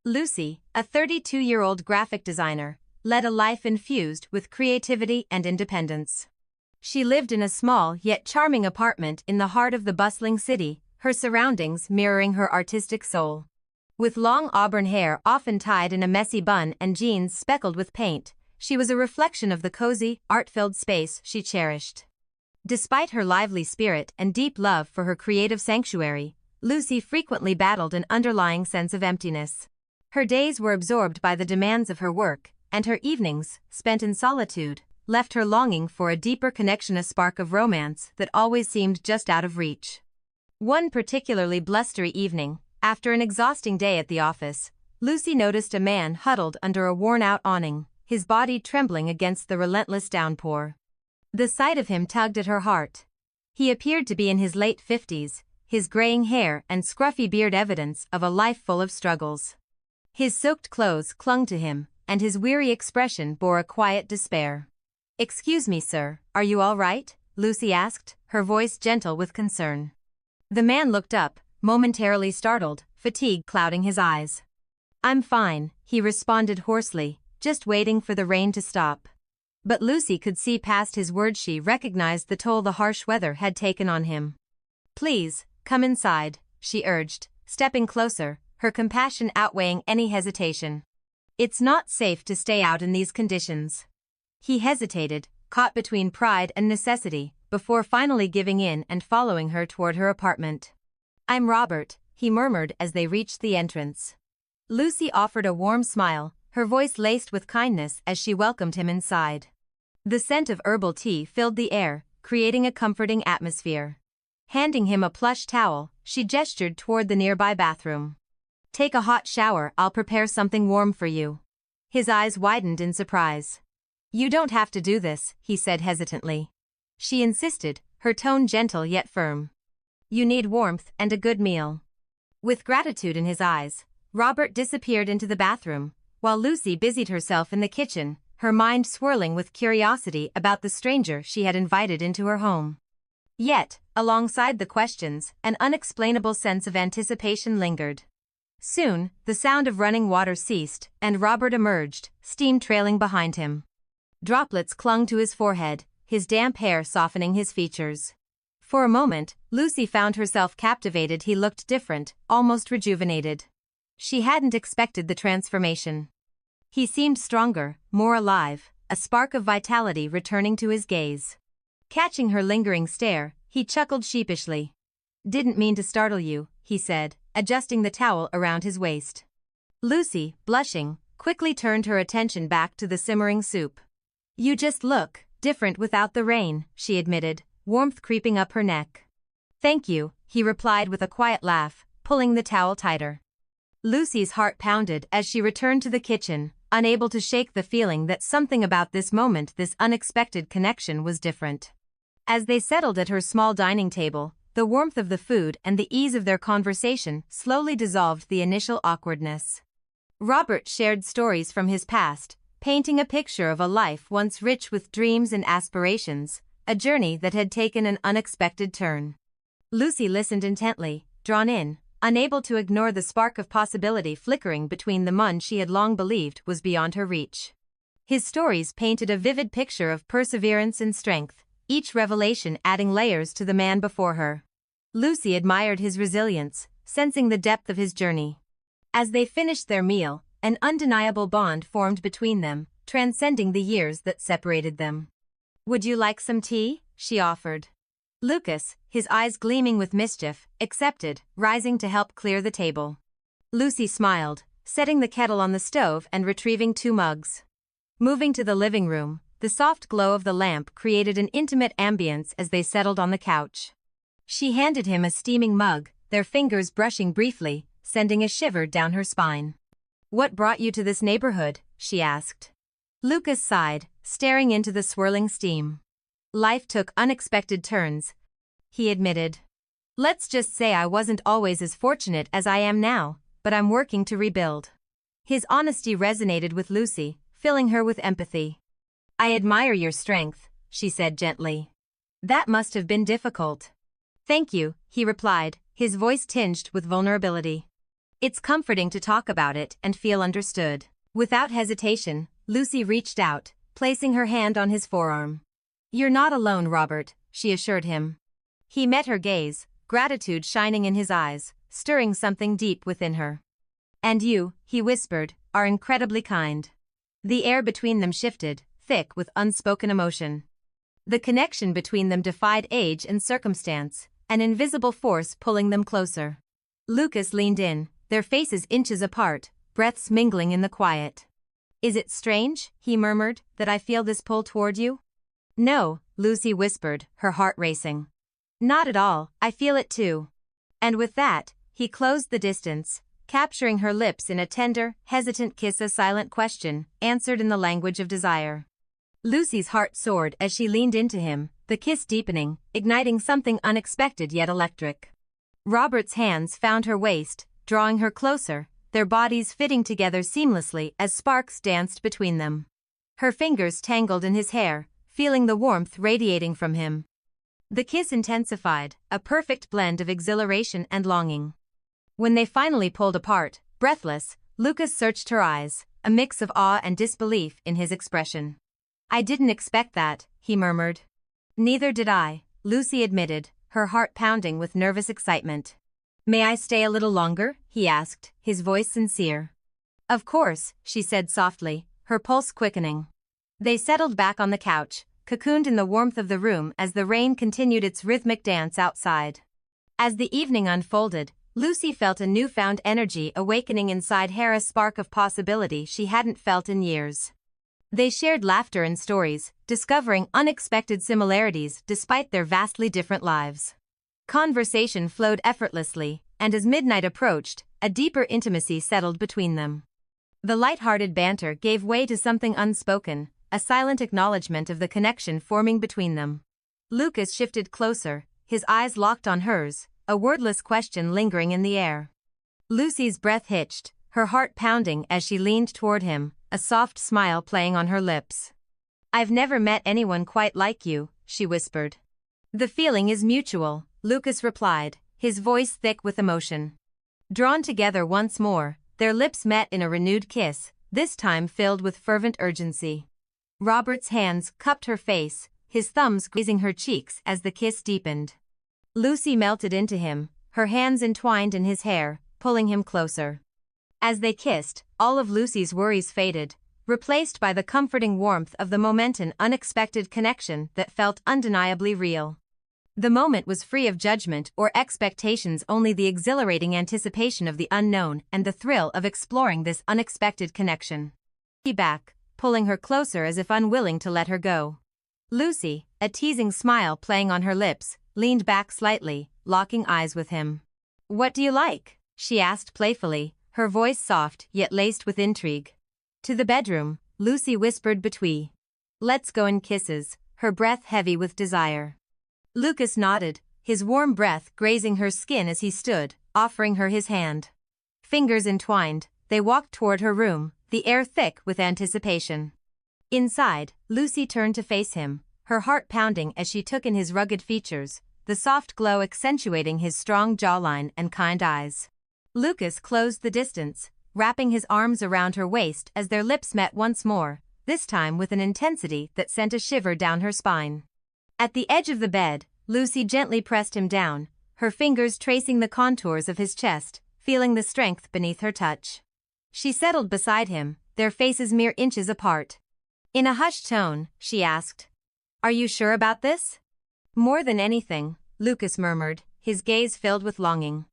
Lucy, a 32-year-old graphic designer, led a life infused with creativity and independence. She lived in a small yet charming apartment in the heart of the bustling city, her surroundings mirroring her artistic soul. With long auburn hair often tied in a messy bun and jeans speckled with paint, she was a reflection of the cozy, art-filled space she cherished. Despite her lively spirit and deep love for her creative sanctuary, Lucy frequently battled an underlying sense of emptiness. Her days were absorbed by the demands of her work, and her evenings, spent in solitude, left her longing for a deeper connection, a spark of romance that always seemed just out of reach. One particularly blustery evening, after an exhausting day at the office, Lucy noticed a man huddled under a worn-out awning, his body trembling against the relentless downpour. The sight of him tugged at her heart. He appeared to be in his late 50s, his graying hair and scruffy beard evidence of a life full of struggles. His soaked clothes clung to him, and his weary expression bore a quiet despair. "Excuse me, sir, are you all right?" Lucy asked, her voice gentle with concern. The man looked up, momentarily startled, fatigue clouding his eyes. "I'm fine," he responded hoarsely, just waiting for the rain to stop. But Lucy could see past his words. She recognized the toll the harsh weather had taken on him. "Please, come inside," she urged, stepping closer, her compassion outweighing any hesitation. "It's not safe to stay out in these conditions." He hesitated, caught between pride and necessity, before finally giving in and following her toward her apartment. "I'm Robert," he murmured as they reached the entrance. Lucy offered a warm smile, her voice laced with kindness as she welcomed him inside. The scent of herbal tea filled the air, creating a comforting atmosphere. Handing him a plush towel, she gestured toward the nearby bathroom. "Take a hot shower, I'll prepare something warm for you." His eyes widened in surprise. "You don't have to do this," he said hesitantly. She insisted, her tone gentle yet firm. "You need warmth and a good meal." With gratitude in his eyes, Robert disappeared into the bathroom, while Lucy busied herself in the kitchen, her mind swirling with curiosity about the stranger she had invited into her home. Yet, alongside the questions, an unexplainable sense of anticipation lingered. Soon, the sound of running water ceased, and Robert emerged, steam trailing behind him. Droplets clung to his forehead, his damp hair softening his features. For a moment, Lucy found herself captivated. He looked different, almost rejuvenated. She hadn't expected the transformation. He seemed stronger, more alive, a spark of vitality returning to his gaze. Catching her lingering stare, he chuckled sheepishly. "Didn't mean to startle you," he said, adjusting the towel around his waist. Lucy, blushing, quickly turned her attention back to the simmering soup. "You just look different without the rain," she admitted, warmth creeping up her neck. "Thank you," he replied with a quiet laugh, pulling the towel tighter. Lucy's heart pounded as she returned to the kitchen, unable to shake the feeling that something about this moment, this unexpected connection, was different. As they settled at her small dining table, the warmth of the food and the ease of their conversation slowly dissolved the initial awkwardness. Robert shared stories from his past, painting a picture of a life once rich with dreams and aspirations, a journey that had taken an unexpected turn. Lucy listened intently, drawn in, unable to ignore the spark of possibility flickering between the man she had long believed was beyond her reach. His stories painted a vivid picture of perseverance and strength, each revelation adding layers to the man before her. Lucy admired his resilience, sensing the depth of his journey. As they finished their meal, an undeniable bond formed between them, transcending the years that separated them. "Would you like some tea?" she offered. Lucas, his eyes gleaming with mischief, accepted, rising to help clear the table. Lucy smiled, setting the kettle on the stove and retrieving 2 mugs. Moving to the living room, the soft glow of the lamp created an intimate ambience as they settled on the couch. She handed him a steaming mug, their fingers brushing briefly, sending a shiver down her spine. "What brought you to this neighborhood?" she asked. Lucas sighed, staring into the swirling steam. "Life took unexpected turns," he admitted. "Let's just say I wasn't always as fortunate as I am now, but I'm working to rebuild." His honesty resonated with Lucy, filling her with empathy. "I admire your strength," she said gently. "That must have been difficult." "Thank you," he replied, his voice tinged with vulnerability. It's comforting to talk about it and feel understood. Without hesitation, Lucy reached out, placing her hand on his forearm. "You're not alone, Robert," she assured him. He met her gaze, gratitude shining in his eyes, stirring something deep within her. "And you," he whispered, "are incredibly kind." The air between them shifted, thick with unspoken emotion. The connection between them defied age and circumstance, an invisible force pulling them closer. Lucas leaned in, their faces inches apart, breaths mingling in the quiet. "Is it strange," he murmured, "that I feel this pull toward you?" "No," Lucy whispered, her heart racing. "Not at all, I feel it too." And with that, he closed the distance, capturing her lips in a tender, hesitant kiss, a silent question, answered in the language of desire. Lucy's heart soared as she leaned into him, the kiss deepening, igniting something unexpected yet electric. Robert's hands found her waist, drawing her closer, their bodies fitting together seamlessly as sparks danced between them. Her fingers tangled in his hair, feeling the warmth radiating from him. The kiss intensified, a perfect blend of exhilaration and longing. When they finally pulled apart, breathless, Lucas searched her eyes, a mix of awe and disbelief in his expression. "I didn't expect that," he murmured. "Neither did I," Lucy admitted, her heart pounding with nervous excitement. "May I stay a little longer?" he asked, his voice sincere. "Of course," she said softly, her pulse quickening. They settled back on the couch, cocooned in the warmth of the room as the rain continued its rhythmic dance outside. As the evening unfolded, Lucy felt a newfound energy awakening inside her, a spark of possibility she hadn't felt in years. They shared laughter and stories, discovering unexpected similarities despite their vastly different lives. Conversation flowed effortlessly, and as midnight approached, a deeper intimacy settled between them. The light-hearted banter gave way to something unspoken, a silent acknowledgement of the connection forming between them. Lucas shifted closer, his eyes locked on hers, a wordless question lingering in the air. Lucy's breath hitched, her heart pounding as she leaned toward him, a soft smile playing on her lips. "I've never met anyone quite like you," she whispered. "The feeling is mutual," Lucas replied, his voice thick with emotion. Drawn together once more, their lips met in a renewed kiss, this time filled with fervent urgency. Robert's hands cupped her face, his thumbs grazing her cheeks as the kiss deepened. Lucy melted into him, her hands entwined in his hair, pulling him closer. As they kissed, all of Lucy's worries faded, replaced by the comforting warmth of the moment, an unexpected connection that felt undeniably real. The moment was free of judgment or expectations, only the exhilarating anticipation of the unknown and the thrill of exploring this unexpected connection. He back, pulling her closer as if unwilling to let her go. Lucy, a teasing smile playing on her lips, leaned back slightly, locking eyes with him. "What do you like?" she asked playfully, her voice soft yet laced with intrigue. "To the bedroom," Lucy whispered between. "Let's go," in kisses, her breath heavy with desire. Lucas nodded, his warm breath grazing her skin as he stood, offering her his hand. Fingers entwined, they walked toward her room, the air thick with anticipation. Inside, Lucy turned to face him, her heart pounding as she took in his rugged features, the soft glow accentuating his strong jawline and kind eyes. Lucas closed the distance, wrapping his arms around her waist as their lips met once more, this time with an intensity that sent a shiver down her spine. At the edge of the bed, Lucy gently pressed him down, her fingers tracing the contours of his chest, feeling the strength beneath her touch. She settled beside him, their faces mere inches apart. In a hushed tone, she asked, "Are you sure about this?" "More than anything," Lucas murmured, his gaze filled with longing.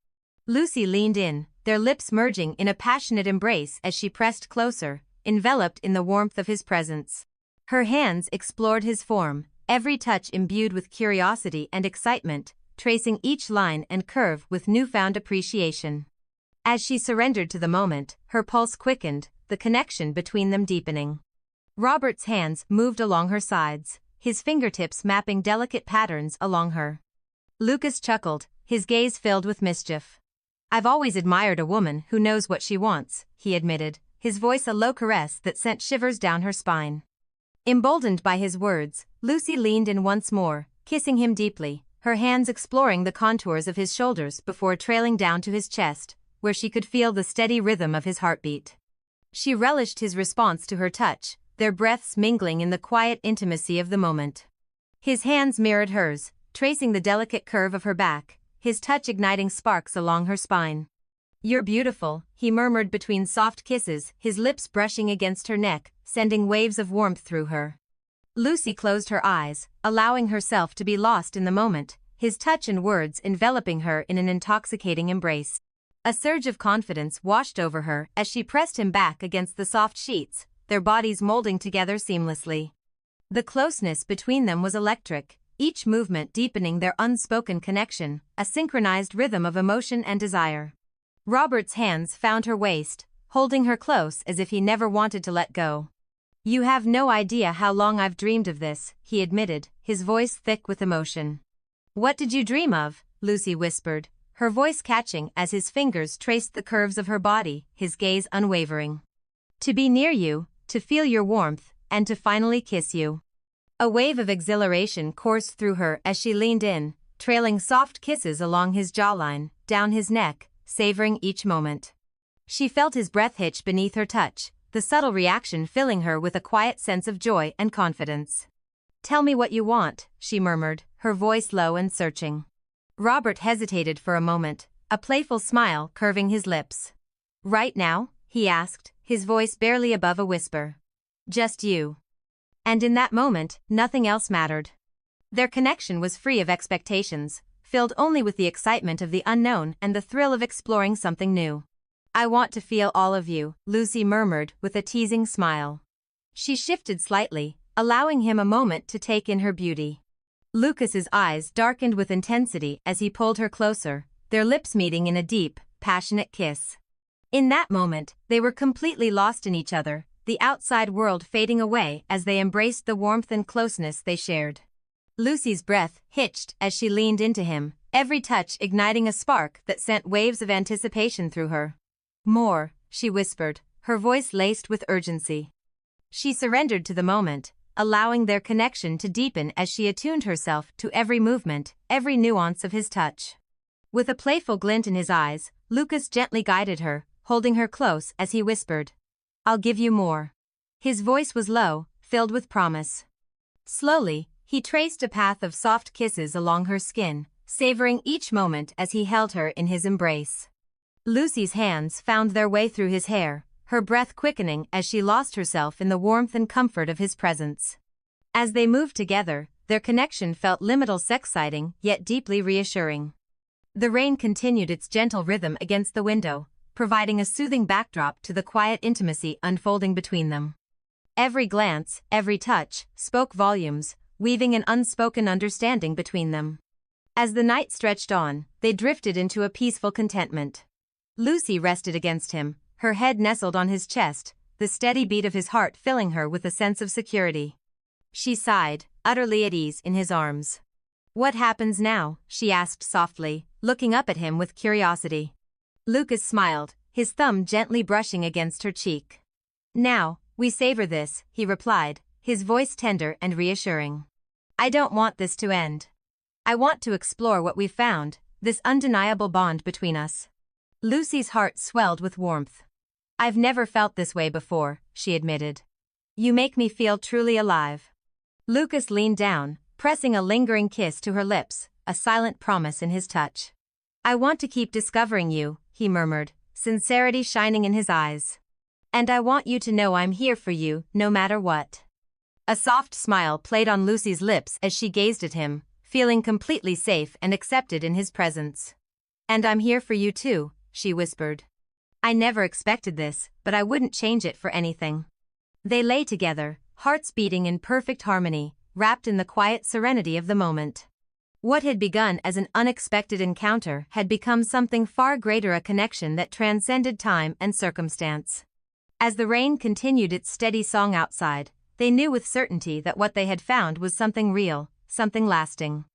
Lucy leaned in, their lips merging in a passionate embrace as she pressed closer, enveloped in the warmth of his presence. Her hands explored his form, every touch imbued with curiosity and excitement, tracing each line and curve with newfound appreciation. As she surrendered to the moment, her pulse quickened, the connection between them deepening. Robert's hands moved along her sides, his fingertips mapping delicate patterns along her. Lucas chuckled, his gaze filled with mischief. "I've always admired a woman who knows what she wants," he admitted, his voice a low caress that sent shivers down her spine. Emboldened by his words, Lucy leaned in once more, kissing him deeply, her hands exploring the contours of his shoulders before trailing down to his chest, where she could feel the steady rhythm of his heartbeat. She relished his response to her touch, their breaths mingling in the quiet intimacy of the moment. His hands mirrored hers, tracing the delicate curve of her back, his touch igniting sparks along her spine. "You're beautiful," he murmured between soft kisses, his lips brushing against her neck, sending waves of warmth through her. Lucy closed her eyes, allowing herself to be lost in the moment, his touch and words enveloping her in an intoxicating embrace. A surge of confidence washed over her as she pressed him back against the soft sheets, their bodies molding together seamlessly. The closeness between them was electric, each movement deepening their unspoken connection, a synchronized rhythm of emotion and desire. Robert's hands found her waist, holding her close as if he never wanted to let go. "You have no idea how long I've dreamed of this," he admitted, his voice thick with emotion. "What did you dream of?" Lucy whispered, her voice catching as his fingers traced the curves of her body, his gaze unwavering. "To be near you, to feel your warmth, and to finally kiss you." A wave of exhilaration coursed through her as she leaned in, trailing soft kisses along his jawline, down his neck, savoring each moment. She felt his breath hitch beneath her touch, the subtle reaction filling her with a quiet sense of joy and confidence. "Tell me what you want," she murmured, her voice low and searching. Robert hesitated for a moment, a playful smile curving his lips. "Right now?" he asked, his voice barely above a whisper. "Just you." And in that moment, nothing else mattered. Their connection was free of expectations, filled only with the excitement of the unknown and the thrill of exploring something new. "I want to feel all of you," Lucy murmured with a teasing smile. She shifted slightly, allowing him a moment to take in her beauty. Lucas's eyes darkened with intensity as he pulled her closer, their lips meeting in a deep, passionate kiss. In that moment, they were completely lost in each other, the outside world fading away as they embraced the warmth and closeness they shared. Lucy's breath hitched as she leaned into him, every touch igniting a spark that sent waves of anticipation through her. "More," she whispered, her voice laced with urgency. She surrendered to the moment, allowing their connection to deepen as she attuned herself to every movement, every nuance of his touch. With a playful glint in his eyes, Lucas gently guided her, holding her close as he whispered, "I'll give you more." His voice was low, filled with promise. Slowly, he traced a path of soft kisses along her skin, savoring each moment as he held her in his embrace. Lucy's hands found their way through his hair, her breath quickening as she lost herself in the warmth and comfort of his presence. As they moved together, their connection felt limitless, exciting yet deeply reassuring. The rain continued its gentle rhythm against the window, providing a soothing backdrop to the quiet intimacy unfolding between them. Every glance, every touch, spoke volumes, weaving an unspoken understanding between them. As the night stretched on, they drifted into a peaceful contentment. Lucy rested against him, her head nestled on his chest, the steady beat of his heart filling her with a sense of security. She sighed, utterly at ease in his arms. "What happens now?" she asked softly, looking up at him with curiosity. Lucas smiled, his thumb gently brushing against her cheek. "Now, we savor this," he replied, his voice tender and reassuring. "I don't want this to end. I want to explore what we've found, this undeniable bond between us." Lucy's heart swelled with warmth. "I've never felt this way before," she admitted. "You make me feel truly alive." Lucas leaned down, pressing a lingering kiss to her lips, a silent promise in his touch. "I want to keep discovering you," he murmured, sincerity shining in his eyes. "And I want you to know I'm here for you, no matter what." A soft smile played on Lucy's lips as she gazed at him, feeling completely safe and accepted in his presence. "And I'm here for you too," she whispered. "I never expected this, but I wouldn't change it for anything." They lay together, hearts beating in perfect harmony, wrapped in the quiet serenity of the moment. What had begun as an unexpected encounter had become something far greater, a connection that transcended time and circumstance. As the rain continued its steady song outside, they knew with certainty that what they had found was something real, something lasting.